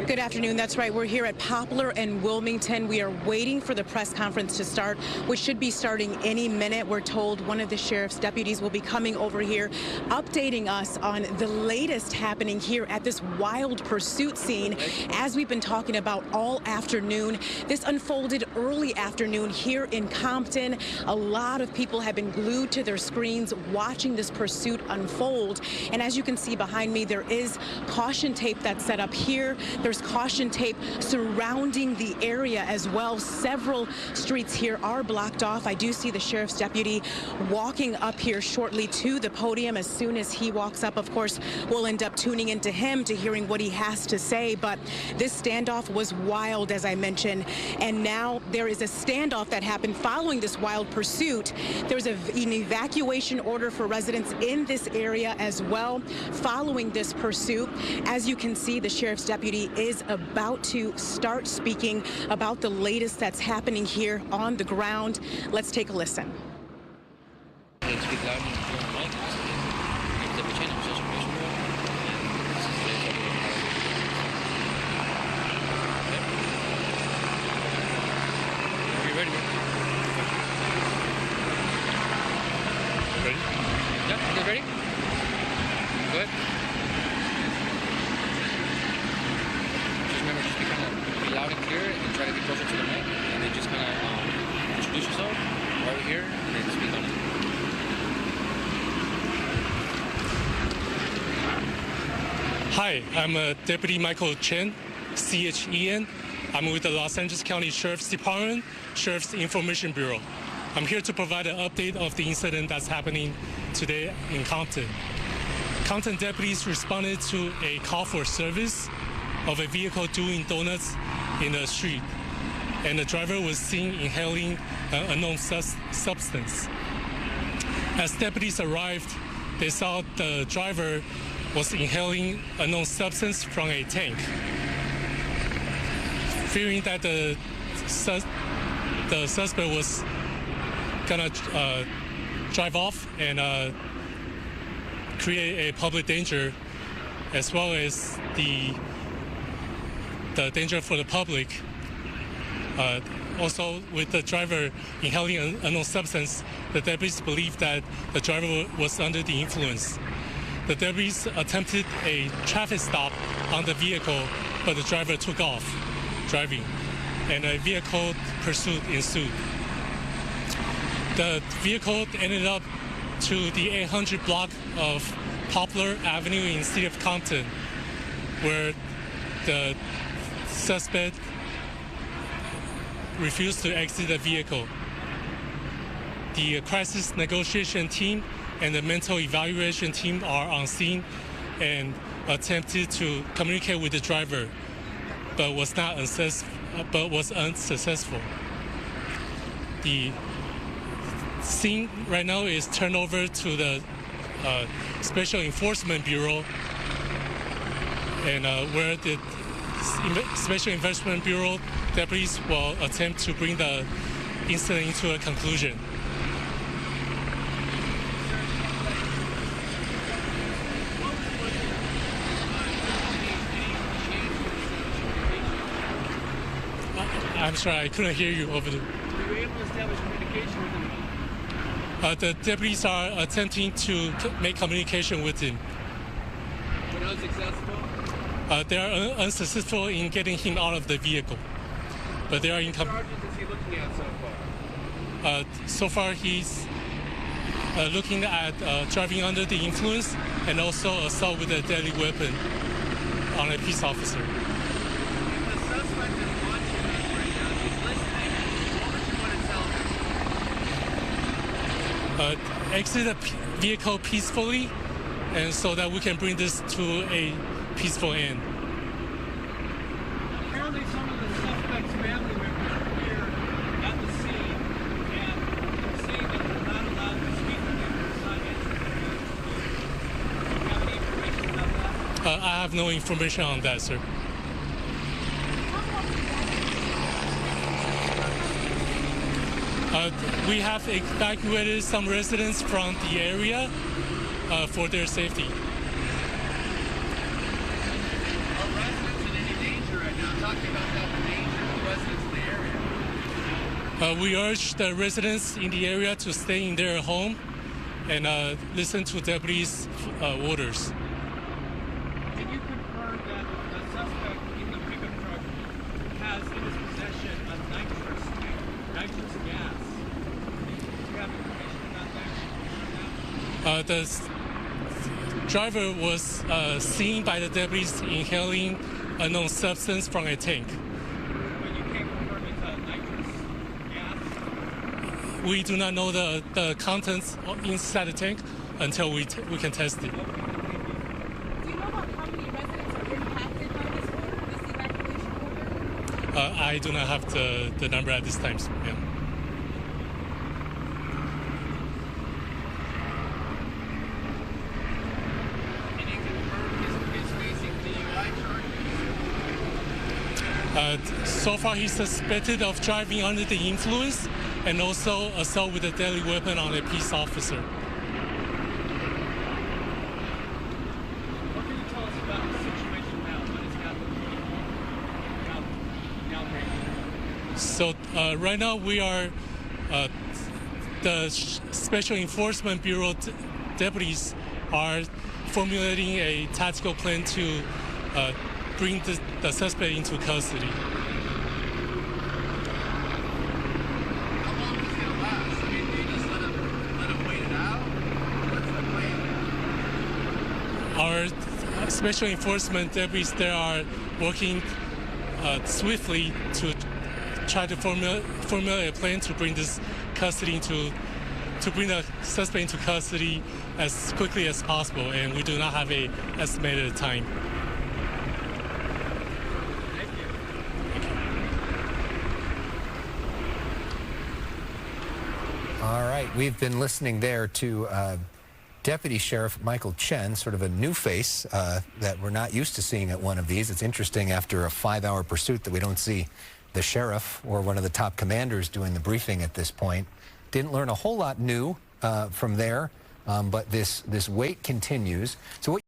Good afternoon. That's right. We're here at Poplar and Wilmington. We are waiting for the press conference to start, which should be starting any minute. We're told one of the sheriff's deputies will be coming over here, updating us on the latest happening here at this wild pursuit scene. As we've been talking about all afternoon, this unfolded early afternoon here in Compton. A lot of people have been glued to their screens watching this pursuit unfold. And as you can see behind me, there is caution tape that's set up here. There's caution tape surrounding the area as well. Several streets here are blocked off. I do see the sheriff's deputy walking up here shortly to the podium. As soon as he walks up, of course, we'll end up tuning into him to hearing what he has to say. But this standoff was wild, as I mentioned, and now there is a standoff that happened following this wild pursuit. There's an evacuation order for residents in this area as well following this pursuit. As you can see, the sheriff's deputy is about to start speaking about the latest that's happening here on the ground. Let's take a listen. Ready? Go ahead. Just remember, just be loud and clear and try to get closer to the mic, and then just kind of introduce yourself right here and then speak on it. Hi, I'm Deputy Michael Chen, CHEN. I'm with the Los Angeles County Sheriff's Department, Sheriff's Information Bureau. I'm here to provide an update of the incident that's happening today in Compton. Compton deputies responded to a call for service of a vehicle doing donuts in the street, and the driver was seen inhaling an unknown substance. As deputies arrived, they saw the driver was inhaling unknown substance from a tank. Fearing that the suspect was gonna drive off and create a public danger, as well as the danger for the public. Also, with the driver inhaling an unknown substance, the deputies believed that the driver was under the influence. The deputies attempted a traffic stop on the vehicle, but the driver took off driving, and a vehicle pursuit ensued. The vehicle ended up to the 800 block of Poplar Avenue in the city of Compton, where the suspect refused to exit the vehicle. The crisis negotiation team and the mental evaluation team are on scene and attempted to communicate with the driver, but was unsuccessful. The scene right now is turned over to the Special Enforcement Bureau, and where the Special Enforcement Bureau deputies will attempt to bring the incident into a conclusion. I'm sorry, I couldn't hear you over there. Were you able to establish communication with him? The deputies are attempting to make communication with him. But unsuccessful? They are unsuccessful in getting him out of the vehicle. But they are in. What charges is he looking at so far? So far, he's looking at driving under the influence and also assault with a deadly weapon on a peace officer. If the suspect is watching us right now, he's listening, what would you want to tell him? Exit the vehicle peacefully, and so that we can bring this to a peaceful end. Apparently some of the suspect's family members are here at the scene, and they're saying that they're not allowed to speak to them inside entry. Do you have any information about that? I have no information on that, sir. We have evacuated some residents from the area for their safety. Are residents in any danger talking about that danger to residents in the area? We urge the residents in the area to stay in their home and listen to deputies' orders. Can you confirm that the suspect in the pickup truck has in his possession a nitrous gas? Do you have information about that? The driver was seen by the deputies inhaling unknown substance from a tank. But you can't confirm it's a nitrous gas? We do not know the contents inside the tank until we can test it. Do you know about how many residents are impacted by this evacuation order? I do not have the number at this time. Yeah. Can you confirm he's facing DUI charges? So far, he's suspected of driving under the influence and also assault with a deadly weapon on a peace officer. What can you tell us about the situation now? What is happening? So right now we are the Special Enforcement Bureau deputies are formulating a tactical plan to bring the suspect into custody. How long is it going to last? I mean, do you just let him wait it out? What's the plan? Our Special Enforcement deputies there are working swiftly to try to formulate a plan to bring this custody to bring the suspect into custody as quickly as possible, and we do not have a estimated time. All right, we've been listening there to Deputy Sheriff Michael Chen, sort of a new face that we're not used to seeing at one of these. It's interesting after a 5-hour pursuit that we don't see the sheriff or one of the top commanders doing the briefing at this point. Didn't learn a whole lot new from there, but this wait continues. So what